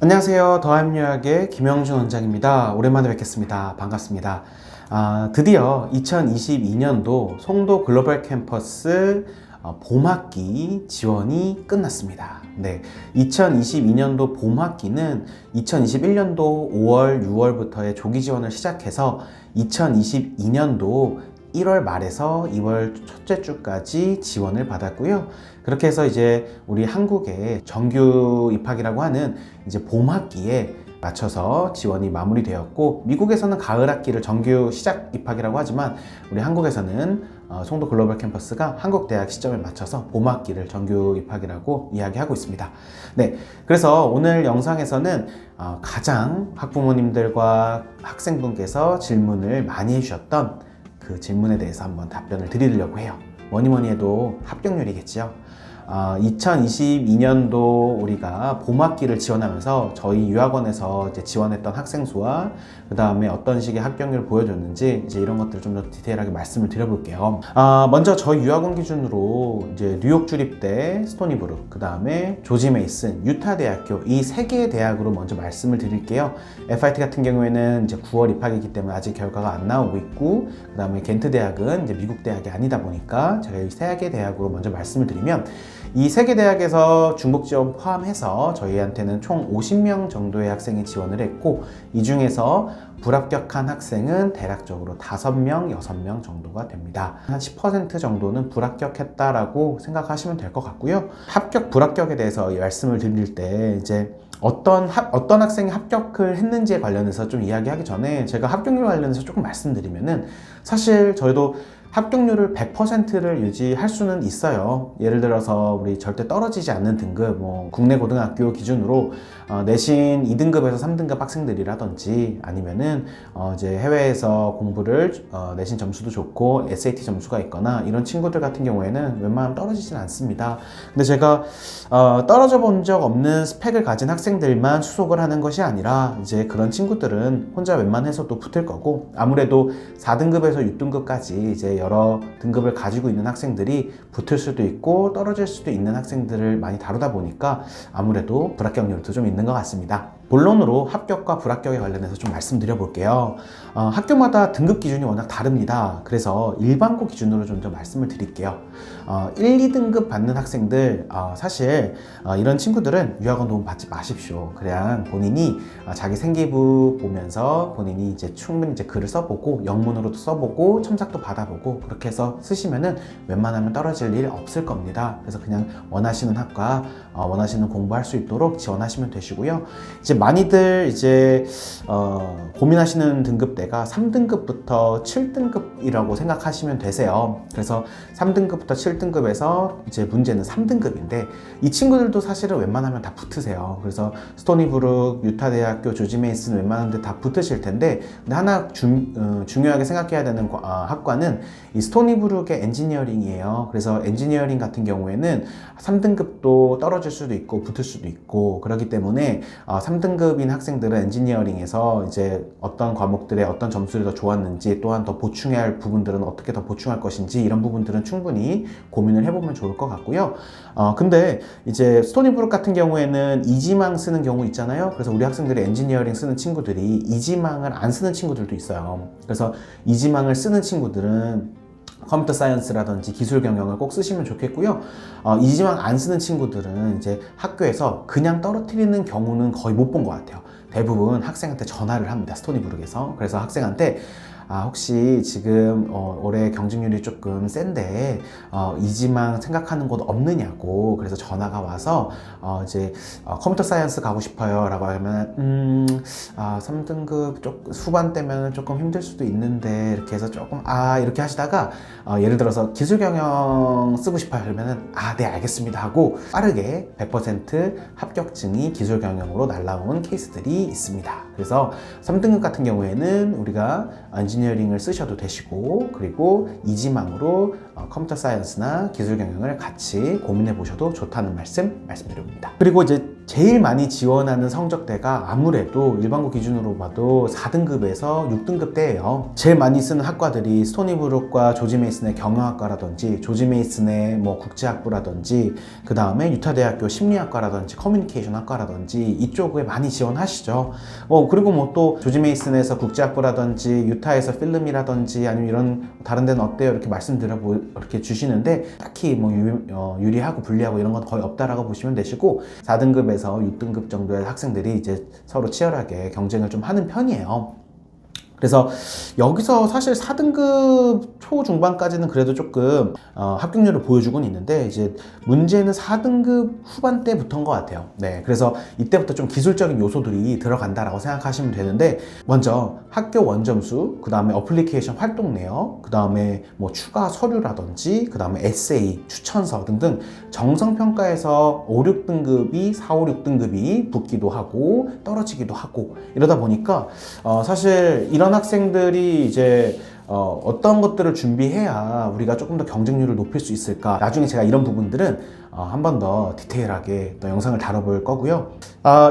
안녕하세요. 더합리학의 김영준 원장입니다. 오랜만에 뵙겠습니다. 반갑습니다. 드디어 2022년도 송도 글로벌 캠퍼스 봄학기 지원이 끝났습니다. 네, 2022년도 봄학기는 2021년도 5월, 6월부터의 조기 지원을 시작해서 2022년도 1월 말에서 2월 첫째 주까지 지원을 받았고요. 그렇게 해서 이제 우리 한국의 정규 입학이라고 하는 이제 봄학기에 맞춰서 지원이 마무리되었고, 미국에서는 가을 학기를 정규 시작 입학이라고 하지만 우리 한국에서는 송도 글로벌 캠퍼스가 한국 대학 시점에 맞춰서 봄학기를 정규 입학이라고 이야기하고 있습니다. 네, 그래서 오늘 영상에서는 가장 학부모님들과 학생분께서 질문을 많이 해주셨던 그 질문에 대해서 한번 답변을 드리려고 해요. 뭐니 해도 합격률이겠죠. 2022년도 우리가 봄학기를 지원하면서 저희 유학원에서 이제 지원했던 학생 수와 그 다음에 어떤 식의 합격률을 보여줬는지 이제 이런 것들을 좀 더 디테일하게 말씀을 드려볼게요. 먼저 저희 유학원 기준으로 이제 뉴욕 주립대, 스토니브룩, 그 다음에 조지 메이슨, 유타 대학교 이 세 개의 대학으로 먼저 말씀을 드릴게요. FIT 같은 경우에는 이제 9월 입학이기 때문에 아직 결과가 안 나오고 있고, 그 다음에 겐트 대학은 이제 미국 대학이 아니다 보니까 제가 이 세 개 대학으로 먼저 말씀을 드리면, 이 세 개 대학에서 중복 지원 포함해서 저희한테는 총 50명 정도의 학생이 지원을 했고, 이 중에서 불합격한 학생은 대략적으로 5명, 6명 정도가 됩니다. 한 10% 정도는 불합격했다라고 생각하시면 될 것 같고요. 합격, 불합격에 대해서 말씀을 드릴 때 이제 어떤 학생이 합격을 했는지에 관련해서 좀 이야기하기 전에 제가 합격률 관련해서 조금 말씀드리면은, 사실 저희도 합격률을 100%를 유지할 수는 있어요. 예를 들어서 우리 절대 떨어지지 않는 등급, 국내 고등학교 기준으로 내신 2등급에서 3등급 학생들이라든지, 아니면은 이제 해외에서 공부를 내신 점수도 좋고 SAT 점수가 있거나 이런 친구들 같은 경우에는 웬만하면 떨어지진 않습니다. 근데 제가 떨어져 본 적 없는 스펙을 가진 학생들만 수속을 하는 것이 아니라, 이제 그런 친구들은 혼자 웬만해서도 붙을 거고, 아무래도 4등급에서 6등급까지 이제 여러 등급을 가지고 있는 학생들이 붙을 수도 있고 떨어질 수도 있는 학생들을 많이 다루다 보니까 아무래도 불합격률도 좀 있는 것 같습니다. 본론으로 합격과 불합격에 관련해서 좀 말씀드려 볼게요. 학교마다 등급 기준이 워낙 다릅니다. 그래서 일반고 기준으로 좀 더 말씀을 드릴게요. 1, 2등급 받는 학생들, 사실 이런 친구들은 유학원 도움 받지 마십시오. 그냥 본인이 자기 생기부 보면서 본인이 이제 충분히 이제 글을 써보고 영문으로도 써보고 첨삭도 받아보고 그렇게 해서 쓰시면은 웬만하면 떨어질 일 없을 겁니다. 그래서 그냥 원하시는 학과, 원하시는 공부할 수 있도록 지원하시면 되시고요. 이제 많이들 이제 고민하시는 등급대가 3등급부터 7등급이라고 생각하시면 되세요. 그래서 3등급부터 7등급에서 이제 문제는 3등급인데, 이 친구들도 사실은 웬만하면 다 붙으세요. 그래서 스토니브룩, 유타 대학교, 조지 메이슨 웬만한 데 다 붙으실 텐데, 근데 하나 중요하게 생각해야 되는 학과는 이 스토니브룩의 엔지니어링이에요. 그래서 엔지니어링 같은 경우에는 3등급도 떨어질 수도 있고 붙을 수도 있고, 그렇기 때문에 3등급인 학생들은 엔지니어링에서 이제 어떤 과목들의 어떤 점수를 더 좋았는지, 또한 더 보충해야 할 부분들은 어떻게 더 보충할 것인지, 이런 부분들은 충분히 고민을 해보면 좋을 것 같고요. 근데 이제 스토니브룩 같은 경우에는 이지망 쓰는 경우 있잖아요. 그래서 우리 학생들이 엔지니어링 쓰는 친구들이 이지망을 안 쓰는 친구들도 있어요. 그래서 이지망을 쓰는 친구들은 컴퓨터 사이언스라든지 기술 경영을 꼭 쓰시면 좋겠고요. 이지망 안 쓰는 친구들은 이제 학교에서 그냥 떨어뜨리는 경우는 거의 못 본 것 같아요. 대부분 학생한테 전화를 합니다. 스토니브룩에서. 그래서 학생한테 혹시 지금 올해 경쟁률이 조금 센데 이지망 생각하는 곳 없느냐고, 그래서 전화가 와서 이제 컴퓨터 사이언스 가고 싶어요 라고 하면 3등급 후반 때면 조금 힘들 수도 있는데, 이렇게 해서 조금 이렇게 하시다가 예를 들어서 기술 경영 쓰고 싶어요 그러면은 네 알겠습니다 하고 빠르게 100% 합격증이 기술 경영으로 날라온 케이스들이 있습니다. 그래서 3등급 같은 경우에는 우리가 엔지니어링을 쓰셔도 되시고, 그리고 이지망으로 컴퓨터 사이언스나 기술 경영을 같이 고민해 보셔도 좋다는 말씀드립니다. 그리고 이제 제일 많이 지원하는 성적대가 아무래도 일반고 기준으로 봐도 4등급에서 6등급대예요. 제일 많이 쓰는 학과들이 스토니브룩과 조지 메이슨의 경영학과라든지 조지 메이슨의 뭐 국제학부라든지 그 다음에 유타대학교 심리학과라든지 커뮤니케이션 학과라든지 이쪽에 많이 지원하시죠. 그리고 뭐 또 조지 메이슨에서 국제학부라든지 유타에서 필름이라든지 아니면 이런 다른 데는 어때요? 이렇게 이렇게 주시는데 딱히 뭐 유리하고 불리하고 이런 건 거의 없다라고 보시면 되시고 4등급에서 6등급 정도의 학생들이 이제 서로 치열하게 경쟁을 좀 하는 편이에요. 그래서 여기서 사실 4등급 초중반까지는 그래도 조금 합격률을 보여주곤 있는데 이제 문제는 4등급 후반대부터인 것 같아요. 네, 그래서 이때부터 좀 기술적인 요소들이 들어간다라고 생각하시면 되는데 먼저 학교 원점수, 그 다음에 어플리케이션 활동 내역, 그 다음에 뭐 추가 서류라든지 그 다음에 에세이, 추천서 등등 정성평가에서 5, 6등급이 4, 5, 6등급이 붙기도 하고 떨어지기도 하고 이러다 보니까 사실 이런 학생들이 이제 어떤 것들을 준비해야 우리가 조금 더 경쟁률을 높일 수 있을까? 나중에 제가 이런 부분들은 한 번 더 디테일하게 또 영상을 다뤄볼 거고요.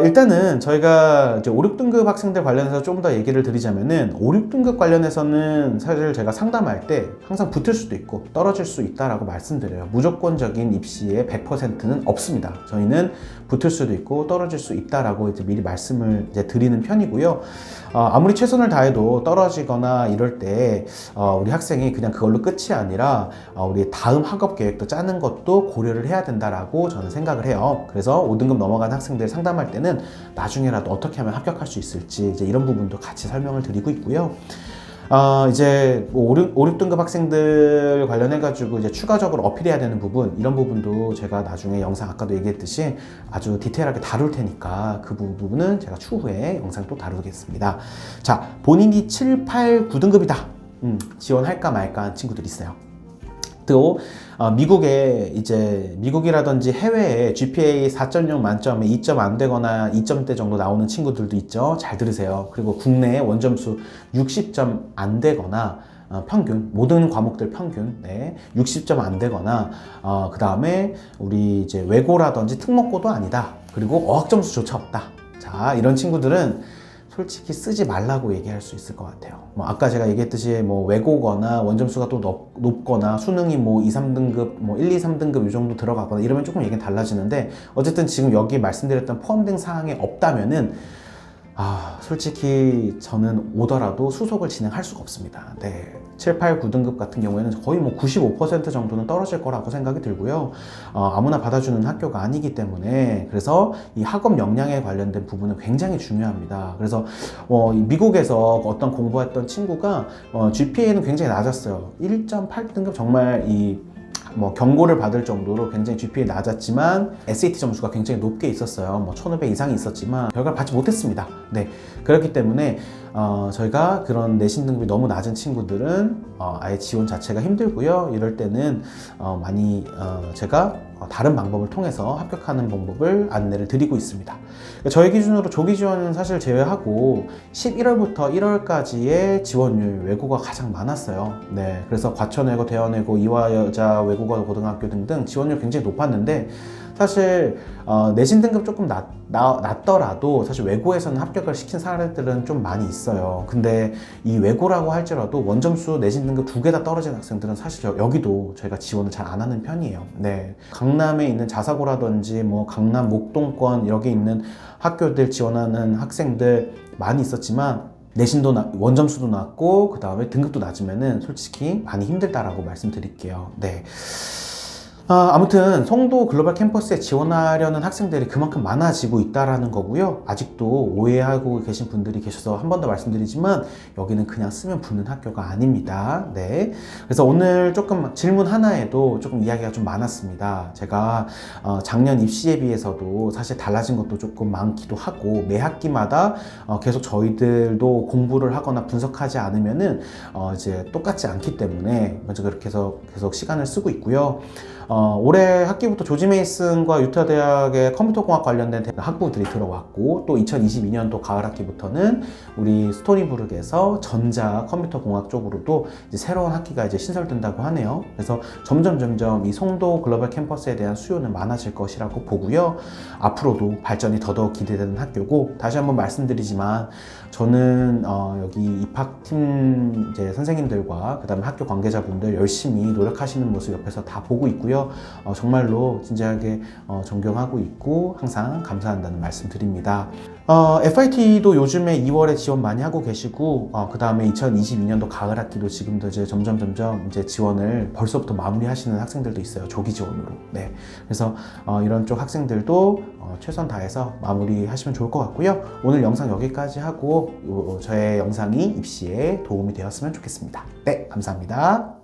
일단은 저희가 이제 5, 6등급 학생들 관련해서 좀 더 얘기를 드리자면은 5, 6등급 관련해서는 사실 제가 상담할 때 항상 붙을 수도 있고 떨어질 수 있다라고 말씀드려요. 무조건적인 입시의 100%는 없습니다. 저희는 붙을 수도 있고 떨어질 수 있다라고 이제 미리 말씀을 이제 드리는 편이고요. 아무리 최선을 다해도 떨어지거나 이럴 때 우리 학생이 그냥 그걸로 끝이 아니라 우리 다음 학업 계획도 짜는 것도 고려를 해야 된다라고 저는 생각을 해요. 그래서 5등급 넘어간 학생들 상담할 때는 나중에라도 어떻게 하면 합격할 수 있을지 이제 이런 부분도 같이 설명을 드리고 있고요. 이제 뭐 5, 6등급 학생들 관련해가지고 이제 추가적으로 어필해야 되는 부분, 이런 부분도 제가 나중에 영상 아까도 얘기했듯이 아주 디테일하게 다룰 테니까 그 부분은 제가 추후에 영상 또 다루겠습니다. 자, 본인이 7, 8, 9등급이다. 지원할까 말까 하는 친구들이 있어요. 또 미국에 이제 미국이라든지 해외에 GPA 4.0 만점에 2점 안 되거나 2점대 정도 나오는 친구들도 있죠. 잘 들으세요. 그리고 국내에 원점수 60점 안 되거나 평균, 모든 과목들 평균, 60점 안 되거나, 그 다음에 우리 이제 외고라든지 특목고도 아니다. 그리고 어학점수조차 없다. 자, 이런 친구들은 솔직히 쓰지 말라고 얘기할 수 있을 것 같아요. 아까 제가 얘기했듯이 뭐 외고거나 원점수가 또 높거나 수능이 뭐 2, 3등급, 뭐 1, 2, 3등급 이 정도 들어가거나 이러면 조금 얘기는 달라지는데 어쨌든 지금 여기 말씀드렸던 포함된 사항에 없다면은 솔직히 저는 오더라도 수속을 진행할 수가 없습니다. 7, 8, 9등급 같은 경우에는 거의 뭐 95% 정도는 떨어질 거라고 생각이 들고요. 아무나 받아주는 학교가 아니기 때문에 그래서 이 학업 역량에 관련된 부분은 굉장히 중요합니다. 그래서 미국에서 어떤 공부했던 친구가 GPA는 굉장히 낮았어요. 1.8등급 정말 뭐 경고를 받을 정도로 굉장히 GPA 낮았지만 SAT 점수가 굉장히 높게 있었어요. 뭐 1500 이상이 있었지만 결과를 받지 못했습니다. 그렇기 때문에 저희가 그런 내신 등급이 너무 낮은 친구들은 아예 지원 자체가 힘들고요. 이럴 때는 많이 제가 다른 방법을 통해서 합격하는 방법을 안내를 드리고 있습니다. 저희 기준으로 조기 지원은 사실 제외하고 11월부터 1월까지의 지원율 외고가 가장 많았어요. 그래서 과천외고, 대원외고, 이화여자 외국어 고등학교 등등 지원율 굉장히 높았는데 사실 내신 등급 조금 낮더라도 사실 외고에서는 합격을 시킨 사례들은 좀 많이 있어요. 근데 이 외고라고 할지라도 원점수 내신 등급 2개 다 떨어진 학생들은 사실 여기도 저희가 지원을 잘 안 하는 편이에요. 강남에 있는 자사고라든지 뭐 강남 목동권 여기 있는 학교들 지원하는 학생들 많이 있었지만 내신도 원점수도 낮고 그 다음에 등급도 낮으면은 솔직히 많이 힘들다라고 말씀드릴게요. 아무튼 송도 글로벌 캠퍼스에 지원하려는 학생들이 그만큼 많아지고 있다라는 거고요. 아직도 오해하고 계신 분들이 계셔서 한 번 더 말씀드리지만 여기는 그냥 쓰면 붙는 학교가 아닙니다. 그래서 오늘 조금 질문 하나에도 조금 이야기가 좀 많았습니다. 제가 작년 입시에 비해서도 사실 달라진 것도 조금 많기도 하고 매 학기마다 계속 저희들도 공부를 하거나 분석하지 않으면은 이제 똑같지 않기 때문에 먼저 그렇게 해서 계속 시간을 쓰고 있고요. 올해 학기부터 조지 메이슨과 유타 대학의 컴퓨터공학 관련된 학부들이 들어왔고, 또 2022년도 가을 학기부터는 우리 스토니브룩에서 전자 컴퓨터공학 쪽으로도 이제 새로운 학기가 이제 신설된다고 하네요. 그래서 점점 이 송도 글로벌 캠퍼스에 대한 수요는 많아질 것이라고 보고요. 앞으로도 발전이 더더욱 기대되는 학교고, 다시 한번 말씀드리지만 저는 여기 입학팀 이제 선생님들과 그다음에 학교 관계자분들 열심히 노력하시는 모습 옆에서 다 보고 있고요. 정말로 진지하게 존경하고 있고 항상 감사한다는 말씀 드립니다. FIT도 요즘에 2월에 지원 많이 하고 계시고, 그 다음에 2022년도 가을 학기도 지금도 이제 점점 이제 지원을 벌써부터 마무리하시는 학생들도 있어요. 조기 지원으로. 네. 그래서 이런 쪽 학생들도 최선 다해서 마무리하시면 좋을 것 같고요. 오늘 영상 여기까지 하고 저의 영상이 입시에 도움이 되었으면 좋겠습니다. 네, 감사합니다.